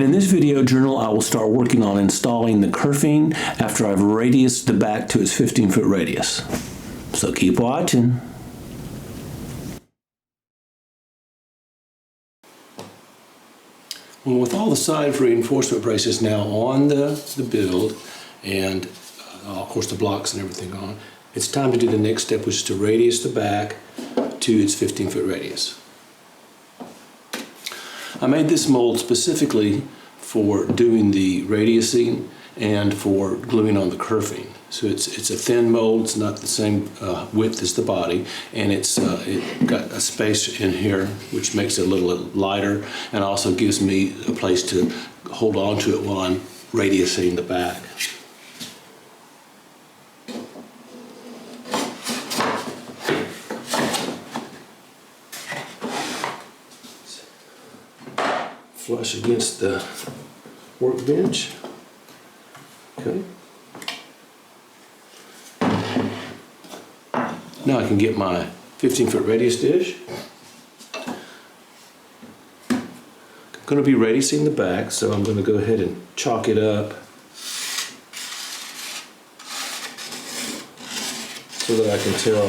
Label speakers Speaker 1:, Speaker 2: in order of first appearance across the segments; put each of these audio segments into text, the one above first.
Speaker 1: And in this video journal, I will start working on installing the kerfing after I've radiused the back to its 15-foot radius. So keep watching. Well, with all the side reinforcement braces now on the build and of course the blocks and everything on, it's time to do the next step, which is to radius the back to its 15-foot radius. I made this mold specifically for doing the radiusing and for gluing on the kerfing. So it's a thin mold, it's not the same width as the body, and it got a space in here which makes it a little lighter and also gives me a place to hold on to it while I'm radiusing the back. Flush against the workbench. Okay. Now I can get my 15-foot radius dish. I'm going to be radiusing the back, so I'm going to go ahead and chalk it up so that I can tell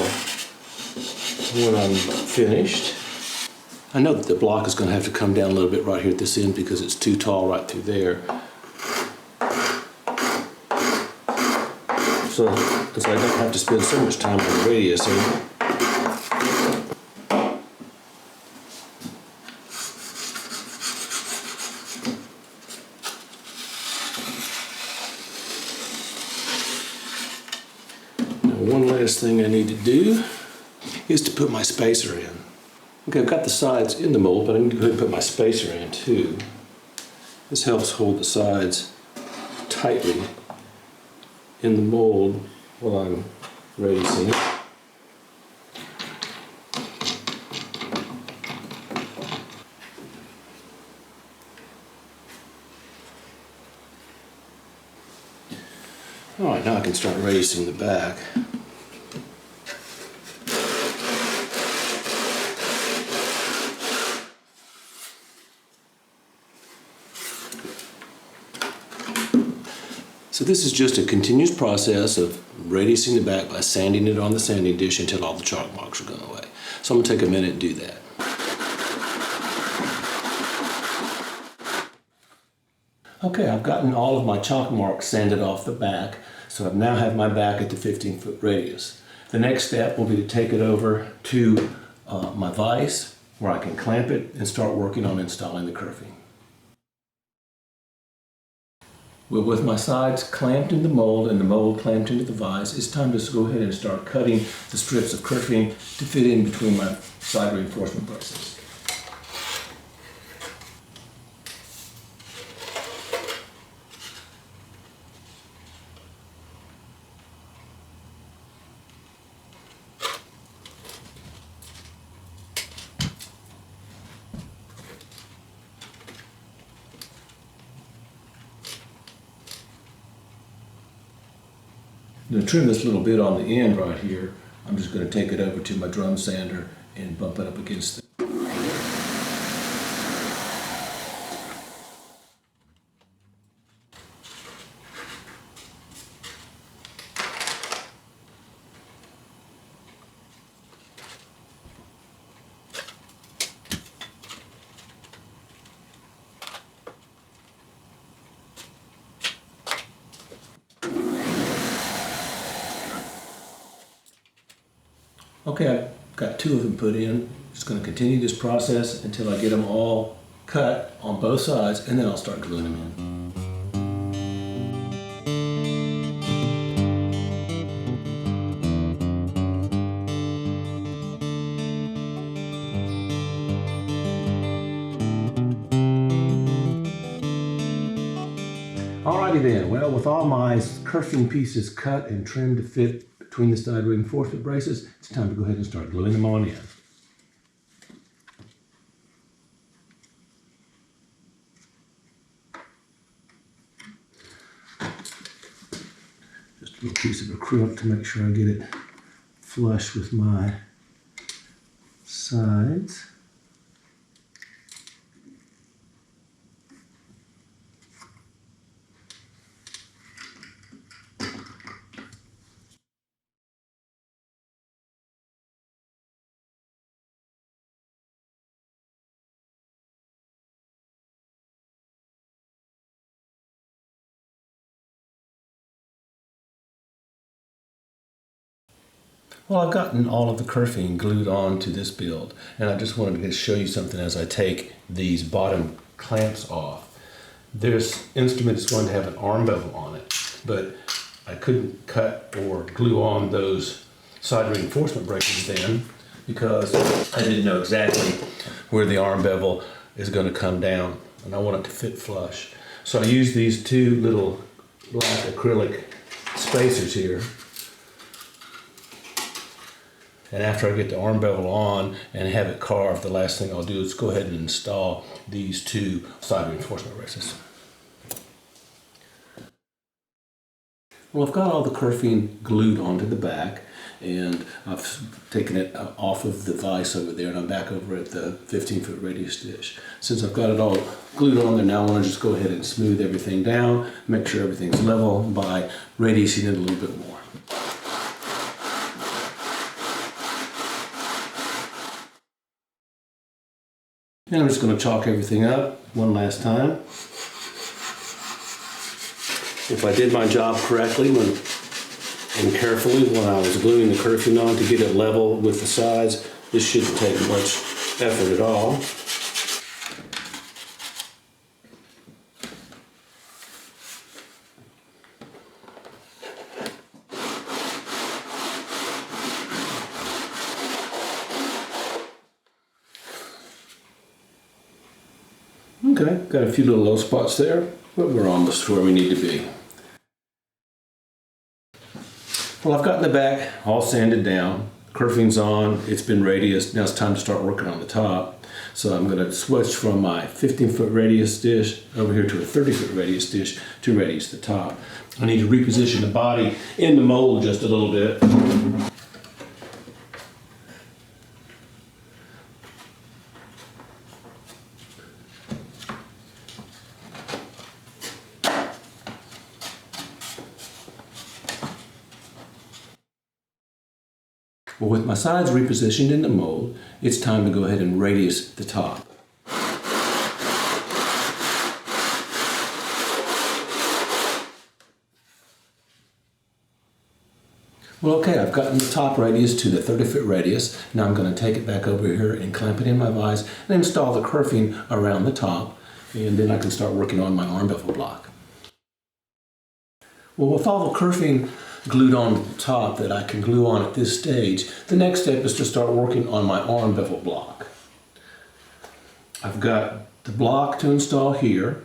Speaker 1: when I'm finished. I know that the block is going to have to come down a little bit right here at this end because it's too tall right through there. So I don't have to spend so much time on the radiusing. Now, one last thing I need to do is to put my spacer in. Okay, I've got the sides in the mold, but I need to go ahead and put my spacer in too. This helps hold the sides tightly in the mold while I'm radiusing it. Alright, now I can start radiusing the back. So this is just a continuous process of radiusing the back by sanding it on the sanding dish until all the chalk marks are gone away. So I'm going to take a minute and do that. Okay, I've gotten all of my chalk marks sanded off the back, so I now have my back at the 15-foot radius. The next step will be to take it over to my vise where I can clamp it and start working on installing the kerfing. Well, with my sides clamped in the mold and the mold clamped into the vise, it's time to go ahead and start cutting the strips of kerfing to fit in between my side reinforcement braces. To trim this little bit on the end right here, I'm just going to take it over to my drum sander and bump it up against it. Okay, I've got two of them put in. Just going to continue this process until I get them all cut on both sides, and then I'll start gluing them in. Alrighty then, well, with all my kerfing pieces cut and trimmed to fit between the side reinforcement braces, it's time to go ahead and start gluing them on in. Just a little piece of acrylic to make sure I get it flush with my sides. Well, I've gotten all of the kerfing glued on to this build, and I just wanted to show you something as I take these bottom clamps off. This instrument is going to have an arm bevel on it, but I couldn't cut or glue on those side reinforcement braces then because I didn't know exactly where the arm bevel is going to come down, and I want it to fit flush. So I used these two little black acrylic spacers here. And after I get the arm bevel on and have it carved, the last thing I'll do is go ahead and install these two side reinforcement braces. Well, I've got all the kerfing glued onto the back, and I've taken it off of the vise over there, and I'm back over at the 15-foot radius dish. Since I've got it all glued on there now, I want to just go ahead and smooth everything down, make sure everything's level by radiusing it a little bit more. And I'm just going to chalk everything up one last time. If I did my job correctly and carefully when I was gluing the kerfing on to get it level with the sides, this shouldn't take much effort at all. Okay, got a few little low spots there, but we're almost where we need to be. Well, I've gotten the back all sanded down, kerfing's on, it's been radiused, now it's time to start working on the top. So I'm going to switch from my 15-foot radius dish over here to a 30-foot radius dish to radius the top. I need to reposition the body in the mold just a little bit. Well, with my sides repositioned in the mold, it's time to go ahead and radius the top. Well, okay, I've gotten the top radius to the 30-foot radius. Now I'm going to take it back over here and clamp it in my vise and install the kerfing around the top, and then I can start working on my arm bevel block. Well, with all the kerfing glued on the top that I can glue on at this stage, the next step is to start working on my arm bevel block. I've got the block to install here,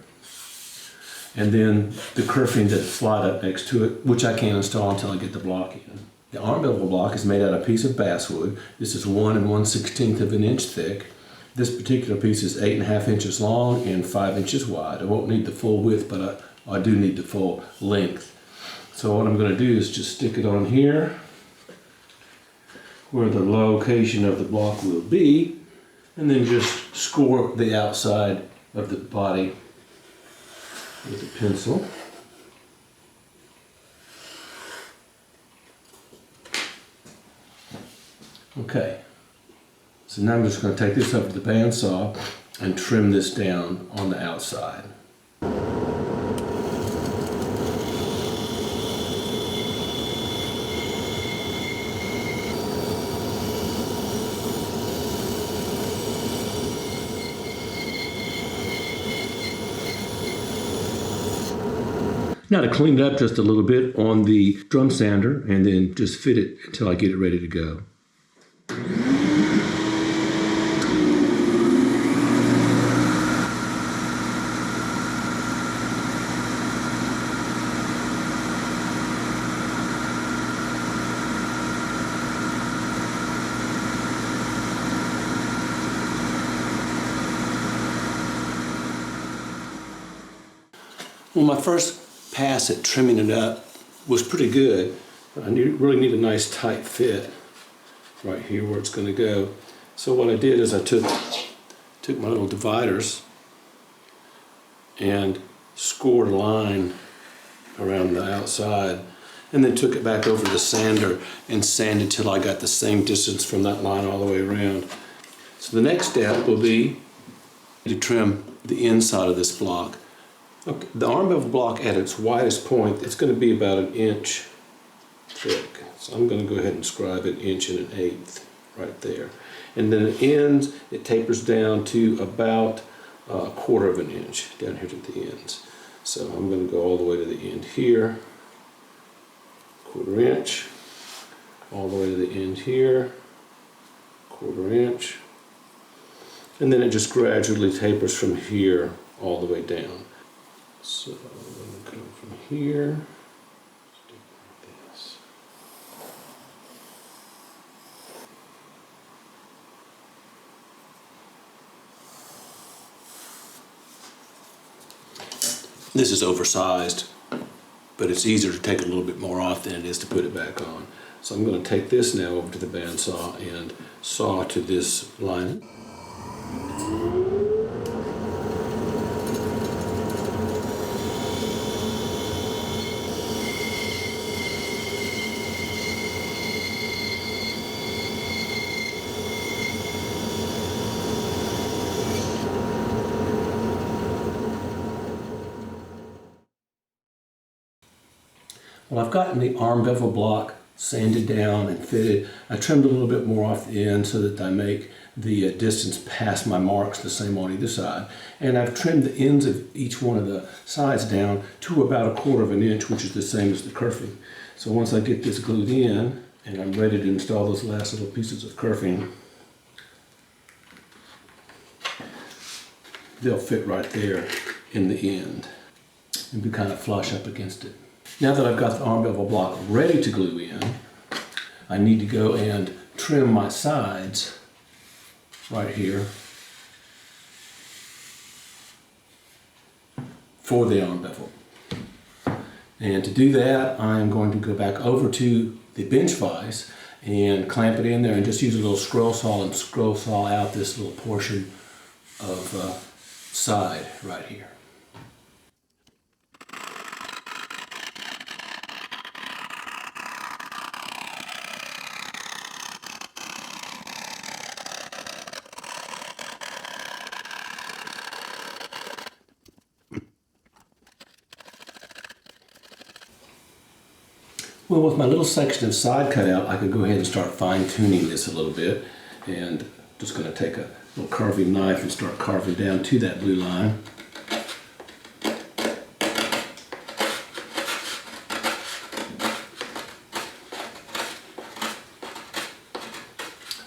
Speaker 1: and then the kerfing to slide up next to it, which I can't install until I get the block in. The arm bevel block is made out of a piece of basswood. This is 1 1/16 of an inch thick. This particular piece is 8.5 inches long and 5 inches wide. I won't need the full width, but I do need the full length. So what I'm going to do is just stick it on here where the location of the block will be, and then just score the outside of the body with a pencil. Okay, so now I'm just going to take this up to the bandsaw and trim this down on the outside. Now to clean it up just a little bit on the drum sander and then just fit it until I get it ready to go. Well, my first pass at trimming it up was pretty good, but I really need a nice tight fit right here where it's going to go. So what I did is I took my little dividers and scored a line around the outside, and then took it back over to the sander and sanded till I got the same distance from that line all the way around. So the next step will be to trim the inside of this block. Okay, the arm bevel block at its widest point, it's going to be about 1 inch thick. So I'm going to go ahead and scribe 1 1/8 right there. And then it ends, it tapers down to about 1/4 inch down here at the ends. So I'm going to go all the way to the end here, 1/4 inch, all the way to the end here, 1/4 inch, and then it just gradually tapers from here all the way down. So I'm going to go from here, like this. This is oversized, but it's easier to take a little bit more off than it is to put it back on. So I'm going to take this now over to the bandsaw and saw to this line. Well, I've gotten the arm bevel block sanded down and fitted. I trimmed a little bit more off the end so that I make the distance past my marks the same on either side. And I've trimmed the ends of each one of the sides down to about 1/4 inch, which is the same as the kerfing. So once I get this glued in and I'm ready to install those last little pieces of kerfing, they'll fit right there in the end and be kind of flush up against it. Now that I've got the arm bevel block ready to glue in, I need to go and trim my sides right here for the arm bevel. And to do that, I'm going to go back over to the bench vise and clamp it in there and just use a little scroll saw and scroll saw out this little portion of side right here. Well, with my little section of side cut out, I could go ahead and start fine-tuning this a little bit. And just going to take a little carving knife and start carving down to that blue line.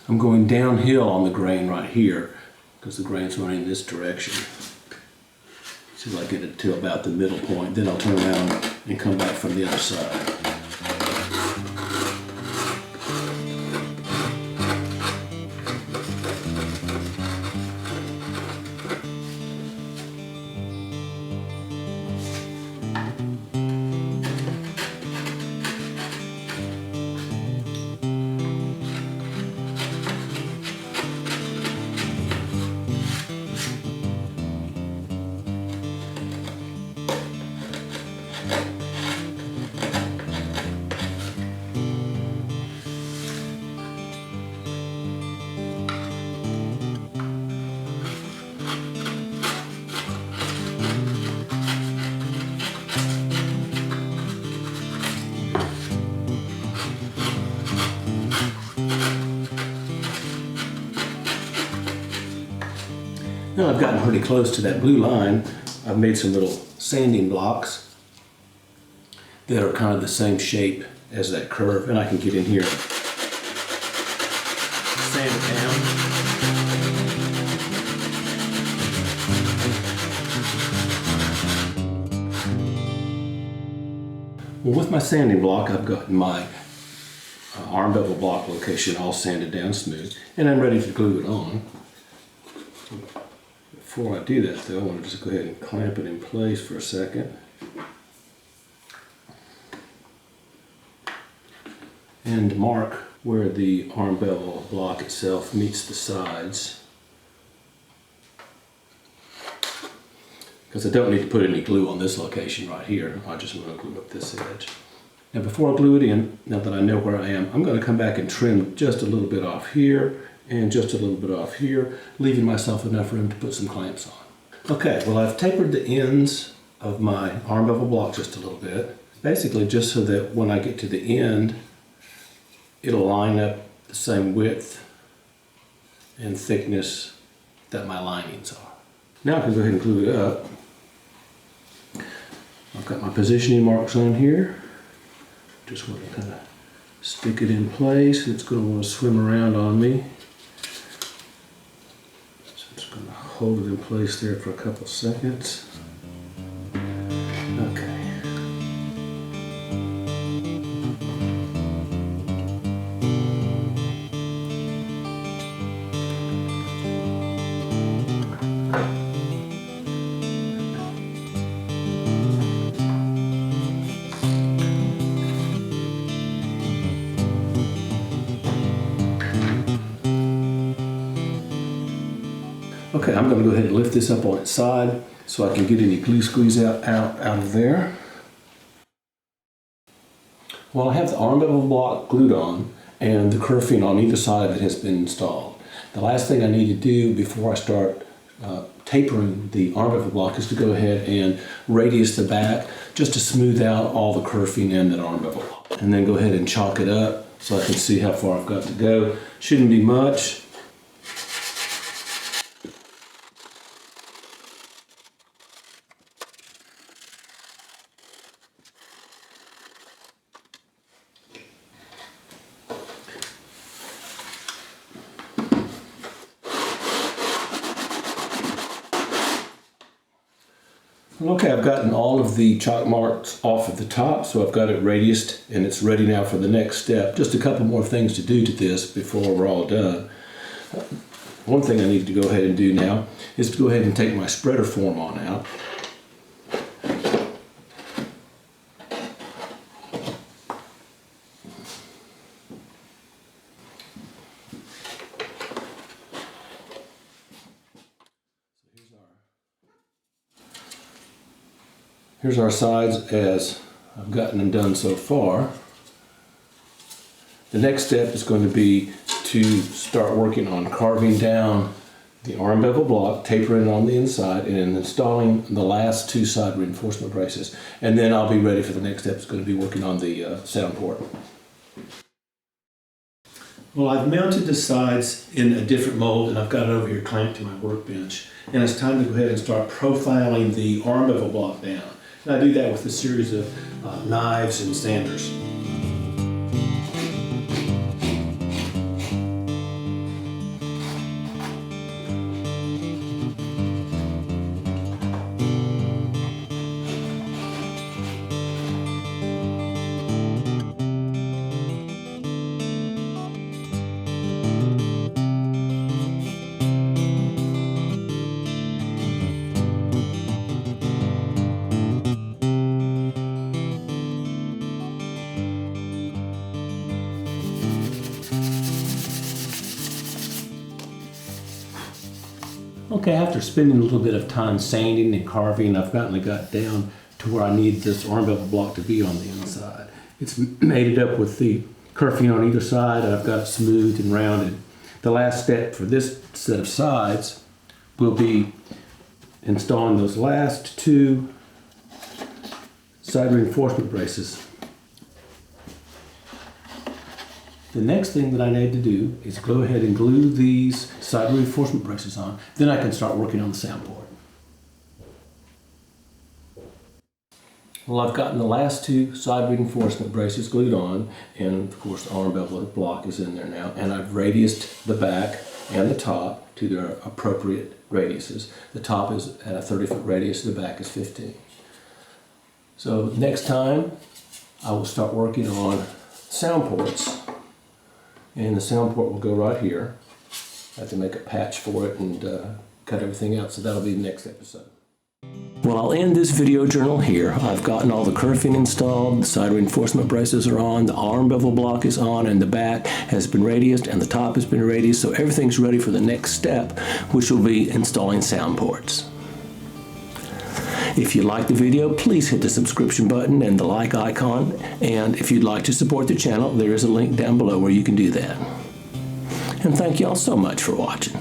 Speaker 1: I'm going downhill on the grain right here because the grain's running in this direction. See if I get it to about the middle point, then I'll turn around and come back from the other side. Now I've gotten pretty close to that blue line. I've made some little sanding blocks that are kind of the same shape as that curve, and I can get in here and sand it down. Well, with my sanding block, I've got my arm bevel block location all sanded down smooth, and I'm ready to glue it on. Before I do that though, I want to just go ahead and clamp it in place for a second. And mark where the arm bevel block itself meets the sides. Because I don't need to put any glue on this location right here. I just want to glue up this edge. Now before I glue it in, now that I know where I am, I'm going to come back and trim just a little bit off here and just a little bit off here, leaving myself enough room to put some clamps on. Okay, well I've tapered the ends of my arm bevel block just a little bit, basically just so that when I get to the end it'll line up the same width and thickness that my linings are. Now I can go ahead and glue it up. I've got my positioning marks on here. Just want to kind of stick it in place. It's going to want to swim around on me. So I'm just going to hold it in place there for a couple seconds. Okay. Okay, I'm going to go ahead and lift this up on its side so I can get any glue squeeze out of there. Well, I have the arm bevel block glued on and the kerfing on either side of it has been installed. The last thing I need to do before I start tapering the arm bevel block is to go ahead and radius the back just to smooth out all the kerfing in that arm bevel block. And then go ahead and chalk it up so I can see how far I've got to go. Shouldn't be much. Okay, I've gotten all of the chalk marks off at the top, so I've got it radiused and it's ready now for the next step. Just a couple more things to do to this before we're all done. One thing I need to go ahead and do now is to go ahead and take my spreader form on out. Here's our sides as I've gotten them done so far. The next step is going to be to start working on carving down the arm bevel block, tapering it on the inside, and installing the last two side reinforcement braces. And then I'll be ready for the next step. It's going to be working on the sound port. Well, I've mounted the sides in a different mold and I've got it over here clamped to my workbench. And it's time to go ahead and start profiling the arm bevel block down. And I do that with a series of knives and sanders. Okay, after spending a little bit of time sanding and carving, I've finally got down to where I need this arm bevel block to be on the inside. It's made it up with the kerfing on either side. I've got it smoothed and rounded. The last step for this set of sides will be installing those last two side reinforcement braces. The next thing that I need to do is go ahead and glue these side reinforcement braces on. Then I can start working on the sound port. Well, I've gotten the last two side reinforcement braces glued on, and of course the arm bevel block is in there now, and I've radiused the back and the top to their appropriate radiuses. The top is at a 30-foot radius, the back is 15. So next time I will start working on sound ports. And the sound port will go right here. I have to make a patch for it and cut everything out, so that'll be the next episode. Well, I'll end this video journal here. I've gotten all the kerfing installed, the side reinforcement braces are on, the arm bevel block is on, and the back has been radiused, and the top has been radiused, so everything's ready for the next step, which will be installing sound ports. If you like the video, please hit the subscription button and the like icon. And if you'd like to support the channel, there is a link down below where you can do that. And thank you all so much for watching.